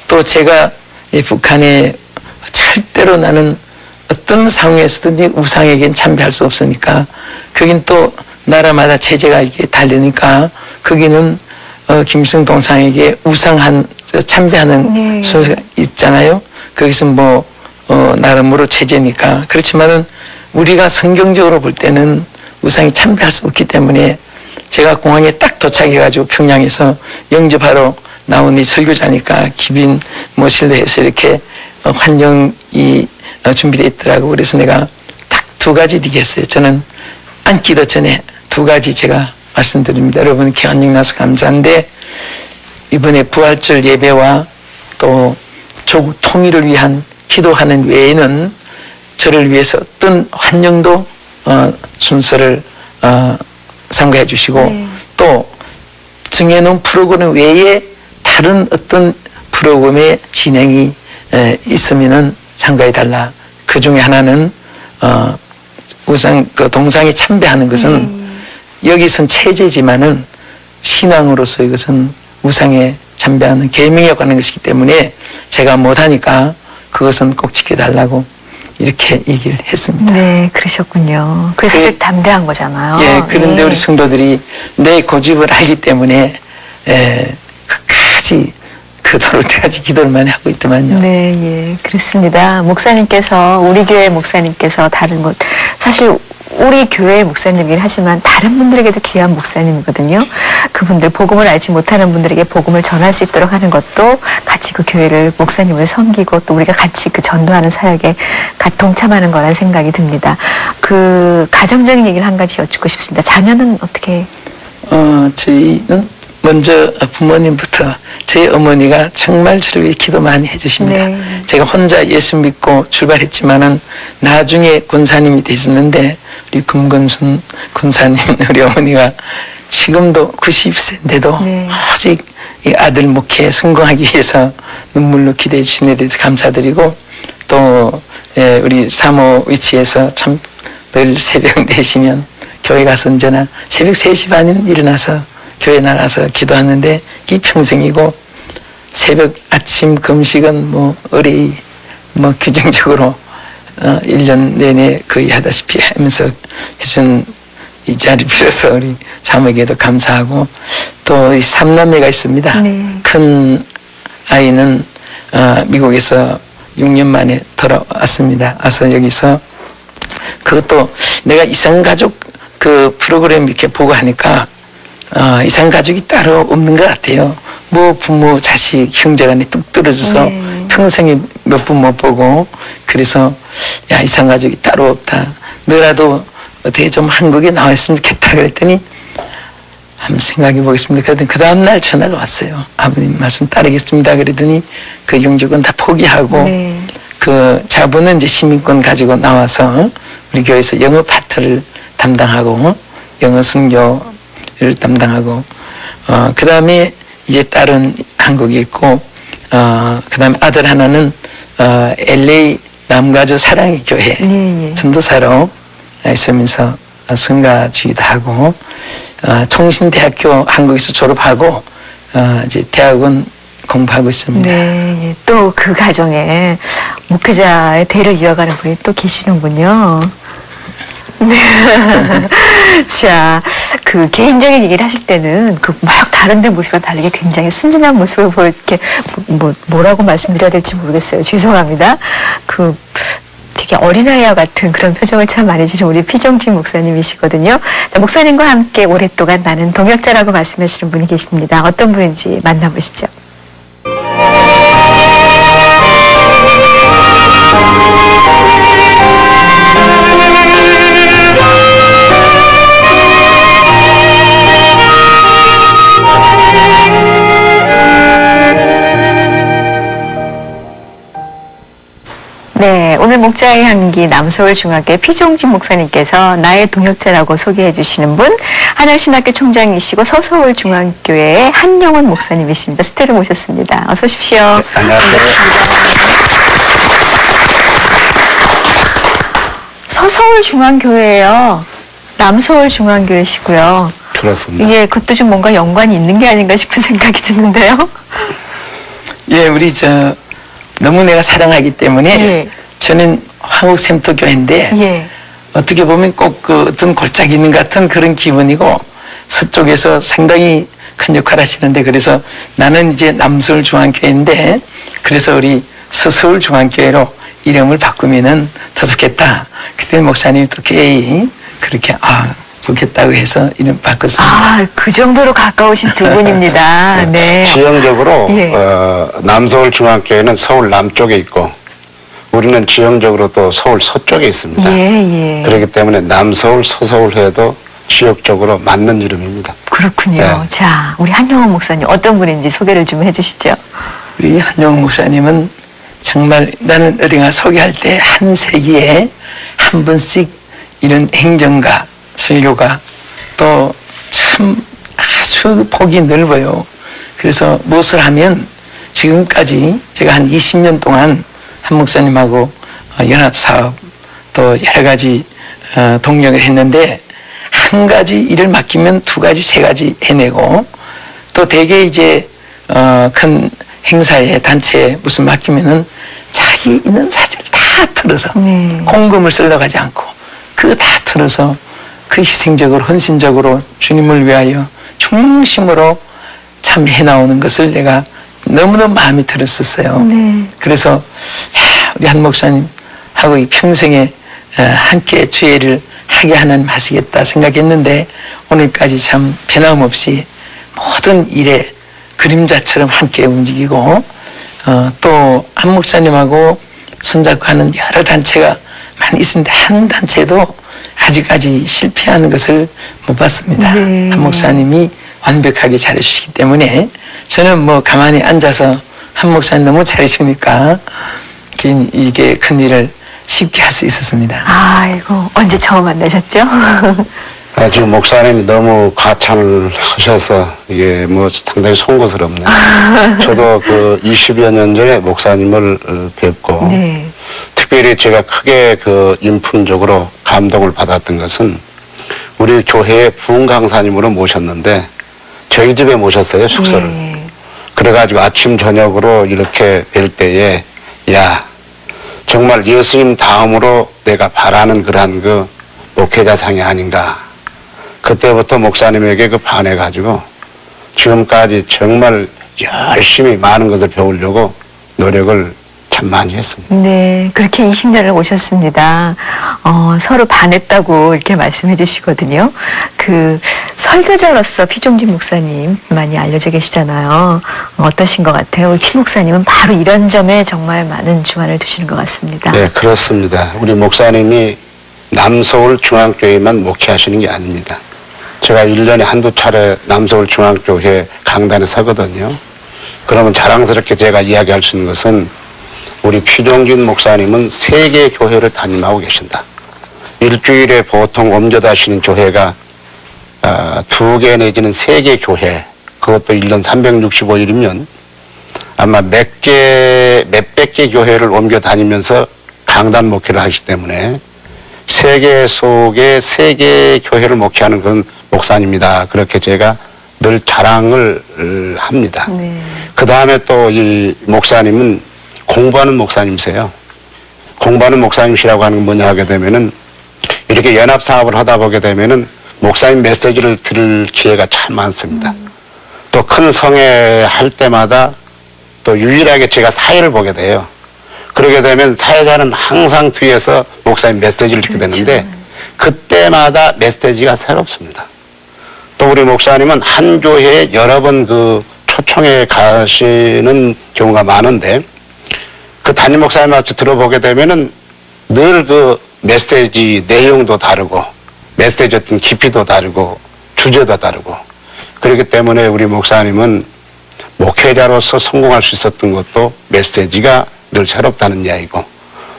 또 제가 이 북한에 절대로 나는 어떤 상황에서든지 우상에겐 참배할 수 없으니까 거긴 또 나라마다 제재가 이게 다르니까 거기는 김일성 동상에게 우상한 참배하는 네. 소리가 있잖아요. 거기서 나름으로 제재니까 그렇지만은 우리가 성경적으로 볼 때는 우상이 참배할 수 없기 때문에 제가 공항에 딱 도착해가지고 평양에서 영접하러 나온 이 설교자니까 기빈 모실로 해서 이렇게 환영이 준비되어 있더라고. 그래서 내가 딱 두 가지 얘기했어요. 저는 앉기도 전에 두 가지 제가 말씀드립니다. 여러분 이렇게 환영나서 감사한데 이번에 부활절 예배와 또 조국 통일을 위한 기도하는 외에는 저를 위해서 어떤 환영도 순서를 삼가해 주시고 네. 또 정해놓은 프로그램 외에 다른 어떤 프로그램의 진행이 있으면은 참가해 달라. 그 중에 하나는 동상에 참배하는 것은 여기선 체제지만은 신앙으로서 이것은 우상에 참배하는 계명에 관한 것이기 때문에 제가 못하니까 그것은 꼭 지켜달라고 이렇게 얘기를 했습니다. 네, 그러셨군요. 그게 사실 담대한 거잖아요. 예, 그런데 예. 우리 성도들이 내 고집을 알기 때문에 끝까지 그토록 때까지 기도를 많이 하고 있더만요. 네, 예, 그렇습니다. 목사님께서, 우리 교회 목사님께서 다른 곳, 사실 우리 교회 목사님이긴 하지만 다른 분들에게도 귀한 목사님이거든요. 그분들 복음을 알지 못하는 분들에게 복음을 전할 수 있도록 하는 것도 같이 그 교회를 목사님을 섬기고 또 우리가 같이 그 전도하는 사역에 동참하는 거라는 생각이 듭니다. 그 가정적인 얘기를 한 가지 여쭙고 싶습니다. 자녀는 어떻게? 저희는 먼저 부모님부터 저희 어머니가 정말 저를 위해 기도 많이 해주십니다. 네. 제가 혼자 예수 믿고 출발했지만은 나중에 권사님이 되셨는데 우리 금건순 권사님 우리 어머니가 지금도 90세인데도 네. 오직 이 아들 목회에 성공하기 위해서 눈물로 기도해 주신 데 대해서 감사드리고 또 우리 사모 위치에서 참 늘 새벽 4시면 교회 가서 언제나 새벽 3시 반이면 일어나서 교회 나가서 기도하는데 이 평생이고 새벽 아침 금식은 의뢰 규정적으로 1년 내내 거의 하다시피 하면서 해준 이 자리 빌어서 우리 사모에게도 감사하고 또 이 3남매가 있습니다. 네. 큰 아이는 미국에서 6년 만에 돌아왔습니다. 와서 여기서 그것도 내가 이상가족 그 프로그램 이렇게 보고 하니까 이상가족이 따로 없는 것 같아요. 부모, 자식, 형제간에 뚝 떨어져서 네. 평생에 몇 번 못 보고 그래서 야 이상가족이 따로 없다. 너라도 어떻게 좀 한국에 나와 있으면 좋겠다 그랬더니 한번 생각해 보겠습니다. 그랬더니 그 다음날 전화가 왔어요. 아버님 말씀 따르겠습니다. 그랬더니 그 영주권 다 포기하고 네. 그 자본은 이제 시민권 가지고 나와서 우리 교회에서 영어 파트를 담당하고 영어 선교를 담당하고 그 다음에 이제 딸은 한국에 있고 그 다음에 아들 하나는 LA 남가주 사랑의 교회 네, 예. 전도사로 있으면서 성가주기도 하고 총신대학교 한국에서 졸업하고 이제 대학원 공부하고 있습니다. 네, 또 그 가정에 목회자의 대를 이어가는 분이 또 계시는군요. 네. 자, 그 개인적인 얘기를 하실 때는 그 막 다른데 모습과 다르게 굉장히 순진한 모습을 이렇게 뭐라고 말씀드려야 될지 모르겠어요. 죄송합니다. 그 되게 어린아이와 같은 그런 표정을 참 많이 지신 우리 피종진 목사님이시거든요. 자, 목사님과 함께 오랫동안 나는 동역자라고 말씀하시는 분이 계십니다. 어떤 분인지 만나보시죠. 네, 오늘 목자의 향기 남서울중학교의 피종진 목사님께서 나의 동역자라고 소개해 주시는 분, 한양신학교 총장이시고 서서울중앙교회의 한영원 목사님이십니다. 스튜디오에 모셨습니다. 어서 오십시오. 네, 안녕하세요. 서서울중앙교회예요. 남서울중앙교회시고요. 그렇습니다. 이게 그것도 좀 뭔가 연관이 있는 게 아닌가 싶은 생각이 드는데요. 예, 우리 너무 내가 사랑하기 때문에 예. 저는 화곡샘터교회인데 예. 어떻게 보면 꼭 그 어떤 골짜기 있는 같은 그런 기분이고 서쪽에서 상당히 큰 역할을 하시는데 그래서 나는 이제 남서울중앙교회인데 그래서 우리 서서울중앙교회로 이름을 바꾸면은 더 좋겠다. 그때 목사님이 또 교회에 그렇게 좋겠다고 해서 이름 바꿨습니다. 아, 그 정도로 가까우신 두 분입니다. 네. 지형적으로 예. 남서울중앙교회는 서울 남쪽에 있고 우리는 지형적으로 또 서울 서쪽에 있습니다. 예, 예. 그렇기 때문에 남서울, 서서울 해도 지역적으로 맞는 이름입니다. 그렇군요. 네. 자, 우리 한영원 목사님 어떤 분인지 소개를 좀 해주시죠. 우리 한영원 목사님은 정말 나는 어딘가 소개할 때 한 세기에 한 번씩 이런 행정가, 설교가 또 참 아주 폭이 넓어요. 그래서 무엇을 하면 지금까지 제가 한 20년 동안 한 목사님하고 연합사업 또 여러 가지 동력을 했는데 한 가지 일을 맡기면 두 가지, 세 가지 해내고 또 대개 이제 큰 행사에 단체에 무슨 맡기면은 자기 있는 사진을 다 털어서 공금을 쓰러 가지 않고 그거 다 털어서 그 희생적으로 헌신적으로 주님을 위하여 중심으로 참 해나오는 것을 내가 너무너무 마음이 들었었어요. 네. 그래서 우리 한 목사님하고 이 평생에 함께 주애를 하게 하나님 하시겠다 생각했는데 오늘까지 참 변함없이 모든 일에 그림자처럼 함께 움직이고 또 한 목사님하고 손잡고 하는 여러 단체가 많이 있는데 한 단체도 아직까지 실패하는 것을 못 봤습니다. 네. 한 목사님이 완벽하게 잘해주시기 때문에 저는 뭐 가만히 앉아서 한 목사님 너무 잘해주니까 이게 큰 일을 쉽게 할 수 있었습니다. 아이고, 언제 처음 만나셨죠? 지금 목사님이 너무 과찬을 하셔서 이게 뭐 상당히 송구스럽네요. 저도 그 20여 년 전에 목사님을 뵙고 네. 특별히 제가 크게 그 인품적으로 감동을 받았던 것은 우리 교회에 부흥 강사님으로 모셨는데 저희 집에 모셨어요, 숙소를. 네. 그래가지고 아침 저녁으로 이렇게 뵐 때에 야 정말 예수님 다음으로 내가 바라는 그러한 그 목회자상이 아닌가. 그때부터 목사님에게 그 반해가지고 지금까지 정말 열심히 많은 것을 배우려고 노력을 참 많이 했습니다. 네, 그렇게 20년을 오셨습니다. 서로 반했다고 이렇게 말씀해 주시거든요. 그 설교자로서 피종진 목사님 많이 알려져 계시잖아요. 어떠신 것 같아요? 우리 피 목사님은 바로 이런 점에 정말 많은 주안을 두시는 것 같습니다. 네, 그렇습니다. 우리 목사님이 남서울 중앙교회만 목회하시는 게 아닙니다. 제가 1년에 한두 차례 남서울 중앙교회 강단에 서거든요. 그러면 자랑스럽게 제가 이야기할 수 있는 것은 우리 피종진 목사님은 3개 교회를 담임하고 계신다. 일주일에 보통 옮겨다시는 교회가 2개 내지는 3개 교회, 그것도 1년 365일이면 아마 몇백 개 교회를 옮겨 다니면서 강단 목회를 하시기 때문에 세계 속에 3개 교회를 목회하는 그런 목사님이다. 그렇게 제가 늘 자랑을 합니다. 네. 그 다음에 또 이 목사님은 공부하는 목사님이세요. 공부하는 목사님이시라고 하는 건 뭐냐 하게 되면은 이렇게 연합 사업을 하다 보게 되면은 목사님 메시지를 들을 기회가 참 많습니다. 또 큰 성회 할 때마다 또 유일하게 제가 사회를 보게 돼요. 그러게 되면 사회자는 항상 뒤에서 목사님 메시지를 듣게 되는데 그때마다 메시지가 새롭습니다. 또 우리 목사님은 한 교회에 여러 번 그 초청에 가시는 경우가 많은데 그 담임 목사님한테 들어보게 되면은 늘 그 메시지 내용도 다르고 메시지 어떤 깊이도 다르고 주제도 다르고 그렇기 때문에 우리 목사님은 목회자로서 성공할 수 있었던 것도 메시지가 늘 새롭다는 이야기고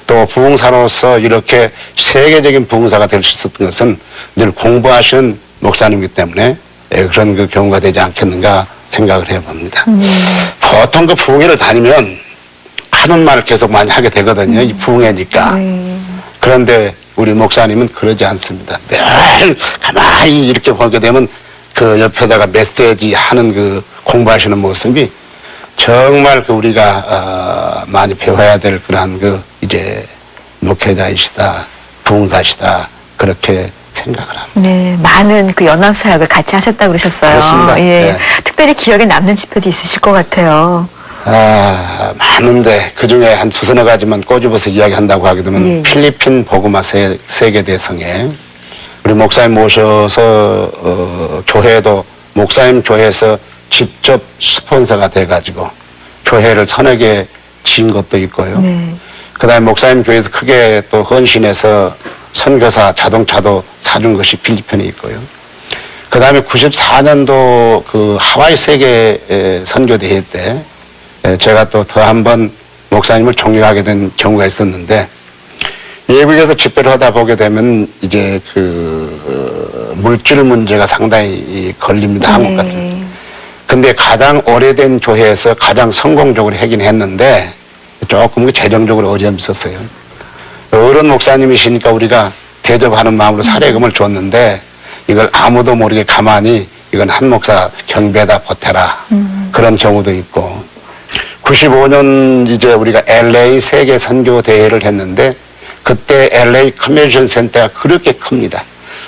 또 부흥사로서 이렇게 세계적인 부흥사가 될 수 있었던 것은 늘 공부하시는 목사님이기 때문에 그런 그 경우가 되지 않겠는가 생각을 해봅니다. 보통 그 부흥회를 다니면 하는 말을 계속 많이 하게 되거든요. 이 부흥회니까. 그런데 우리 목사님은 그러지 않습니다. 늘 가만히 이렇게 보게 되면 그 옆에다가 메시지 하는 그 공부하시는 모습이 정말 그 우리가 많이 배워야 될 그러한 그 이제 목회자이시다, 부흥사시다 그렇게 생각을 합니다. 네, 많은 그 연합 사역을 같이 하셨다고 그러셨어요. 그렇습니다. 예, 네. 특별히 기억에 남는 집회도 있으실 것 같아요. 많은데 그 중에 한 두서너 가지만 꼬집어서 이야기한다고 하게 되면 예. 필리핀 복음화 세계대성에 우리 목사님 모셔서 교회도 목사님 교회에서 직접 스폰서가 돼가지고 교회를 서너 개 지은 것도 있고요. 네. 그 다음에 목사님 교회에서 크게 또 헌신해서 선교사 자동차도 사준 것이 필리핀에 있고요. 그 다음에 94년도 그 하와이 세계 선교대회 때 제가 또 더 한 번 목사님을 존경하게 된 경우가 있었는데 외국에서 집회를 하다 보게 되면 이제 그 물질 문제가 상당히 걸립니다. 한국 같은. 네. 근데 가장 오래된 교회에서 가장 성공적으로 하긴 했는데 조금 재정적으로 어려움이 있었어요. 어른 목사님이시니까 우리가 대접하는 마음으로 사례금을 줬는데 이걸 아무도 모르게 가만히 이건 한 목사 경배에다 보태라. 그런 경우도 있고 95년 이제 우리가 LA 세계 선교 대회를 했는데 그때 LA 컨벤션 센터가 그렇게 큽니다.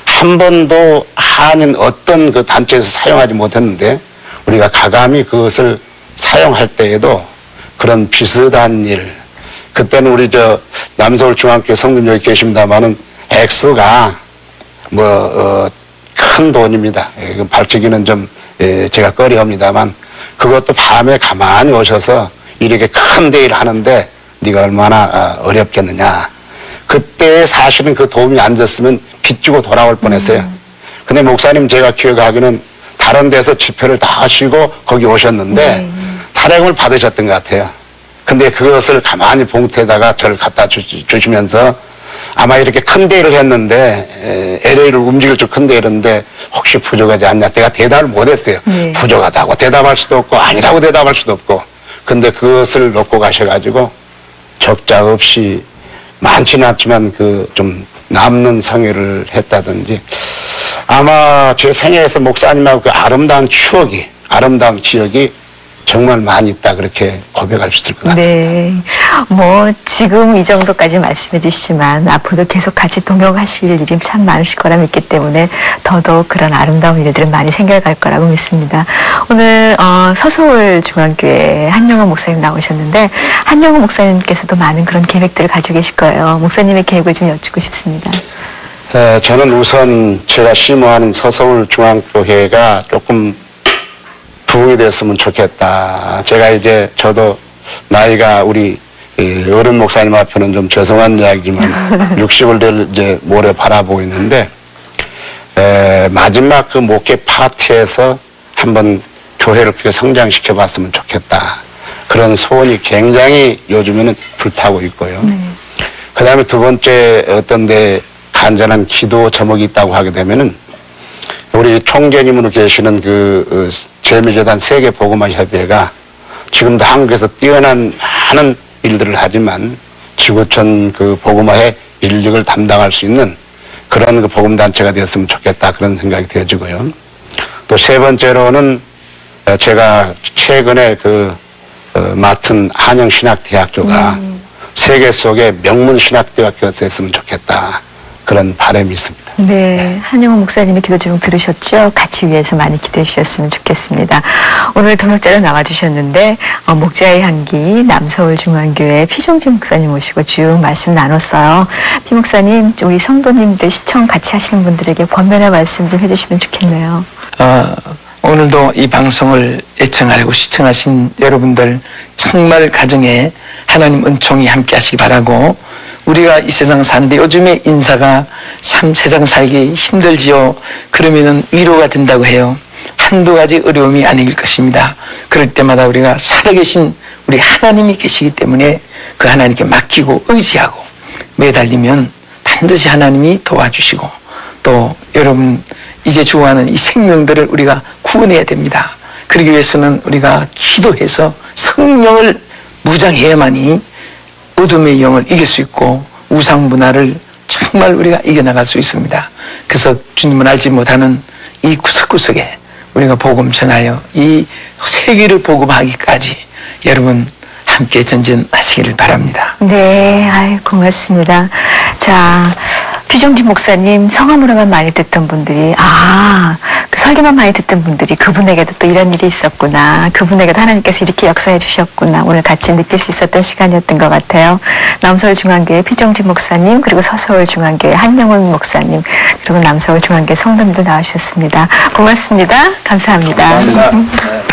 한 번도 한인 어떤 그 단체에서 사용하지 못했는데 우리가 가감히 그것을 사용할 때에도 그런 비슷한 일. 그때는 우리 저 남서울 중앙교 성님 여기 계십니다만은 액수가 큰 돈입니다. 밝히기는 좀 제가 꺼려합니다만 그것도 밤에 가만히 오셔서 이렇게 큰 대회를 하는데 네가 얼마나 어렵겠느냐. 그때 사실은 그 도움이 안 됐으면 빚주고 돌아올 뻔했어요. 근데 목사님 제가 기억하기는 다른 데서 집회를 다 하시고 거기 오셨는데 사례금을 받으셨던 것 같아요. 근데 그것을 가만히 봉투에다가 저를 갖다 주시면서 아마 이렇게 큰 대회를 했는데 LA를 움직일 줄 큰 대회였는데 혹시 부족하지 않냐. 내가 대답을 못했어요. 네. 부족하다고 대답할 수도 없고 아니라고 대답할 수도 없고. 근데 그것을 놓고 가셔가지고 적자 없이 많지는 않지만 그 좀 남는 성회를 했다든지 아마 제 생애에서 목사님하고 그 아름다운 추억이 아름다운 기억이 정말 많이 있다 그렇게 고백할 수 있을 것 같습니다. 네. 뭐 지금 이 정도까지 말씀해 주시지만 앞으로도 계속 같이 동역하실 일이 참 많으실 거라 믿기 때문에 더더욱 그런 아름다운 일들은 많이 생겨갈 거라고 믿습니다. 오늘 서서울 중앙교회 한영호 목사님 나오셨는데 한영호 목사님께서도 많은 그런 계획들을 가지고 계실 거예요. 목사님의 계획을 좀 여쭙고 싶습니다. 저는 우선 제가 심호하는 서서울 중앙교회가 조금 부흥이 됐으면 좋겠다. 제가 이제 저도 나이가 우리 어른 목사님 앞에는 좀 죄송한 이야기지만 60을 될 이제 모레 바라보고 있는데 마지막 그 목회 파티에서 한번 교회를 그렇게 성장시켜 봤으면 좋겠다. 그런 소원이 굉장히 요즘에는 불타고 있고요. 그 다음에 두 번째 어떤 데 간절한 기도 제목이 있다고 하게 되면은 우리 총재님으로 계시는 그 재미재단 세계복음화협회가 지금도 한국에서 뛰어난 많은 일들을 하지만 지구촌 그 복음화의 인력을 담당할 수 있는 그런 그 복음단체가 되었으면 좋겠다 그런 생각이 되어지고요. 또 세 번째로는 제가 최근에 맡은 한영신학대학교가 세계 속의 명문 신학대학교가 됐으면 좋겠다. 그런 바람이 있습니다. 네, 한영호 목사님의 기도 제목 들으셨죠? 같이 위해서 많이 기도해 주셨으면 좋겠습니다. 오늘 동역자로 나와주셨는데 목자의 향기 남서울중앙교회 피종진 목사님 모시고 쭉 말씀 나눴어요. 피 목사님, 우리 성도님들 시청 같이 하시는 분들에게 권면의 말씀 좀 해주시면 좋겠네요. 오늘도 이 방송을 애청하고 시청하신 여러분들 정말 가정에 하나님 은총이 함께 하시기 바라고, 우리가 이 세상 사는데 요즘에 인사가 참 세상 살기 힘들지요. 그러면은 위로가 된다고 해요. 한두 가지 어려움이 아닐 것입니다. 그럴 때마다 우리가 살아계신 우리 하나님이 계시기 때문에 그 하나님께 맡기고 의지하고 매달리면 반드시 하나님이 도와주시고, 또 여러분 이제 죽어가는 이 생명들을 우리가 구원해야 됩니다. 그러기 위해서는 우리가 기도해서 성령을 무장해야만이 어둠의 영을 이길 수 있고 우상 문화를 정말 우리가 이겨나갈 수 있습니다. 그래서 주님은 알지 못하는 이 구석구석에 우리가 복음 전하여 이 세계를 복음하기까지 여러분 함께 전진하시기를 바랍니다. 네, 아이, 고맙습니다. 자, 피종진 목사님 성함으로만 많이 듣던 분들이, 그 설교만 많이 듣던 분들이 그분에게도 또 이런 일이 있었구나, 그분에게도 하나님께서 이렇게 역사해 주셨구나, 오늘 같이 느낄 수 있었던 시간이었던 것 같아요. 남서울중앙교회 피종진 목사님, 그리고 서서울중앙교회 한영훈 목사님, 그리고 남서울중앙교회 성도님들 나와주셨습니다. 고맙습니다. 감사합니다. 감사합니다.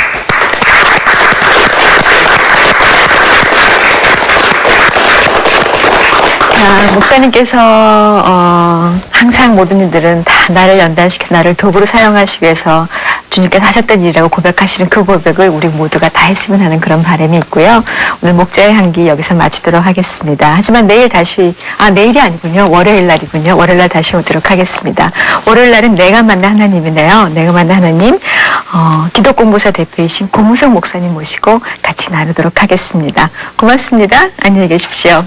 자, 목사님께서 항상 모든 일들은 다 나를 연단시켜서 나를 도구로 사용하시기 위해서 주님께서 하셨던 일이라고 고백하시는 그 고백을 우리 모두가 다 했으면 하는 그런 바람이 있고요. 오늘 목자의 향기 여기서 마치도록 하겠습니다. 하지만 내일 다시, 내일이 아니군요. 월요일 날이군요. 월요일 날 다시 오도록 하겠습니다. 월요일 날은 내가 만난 하나님이네요. 내가 만난 하나님, 기독공보사 대표이신 고무석 목사님 모시고 같이 나누도록 하겠습니다. 고맙습니다. 안녕히 계십시오.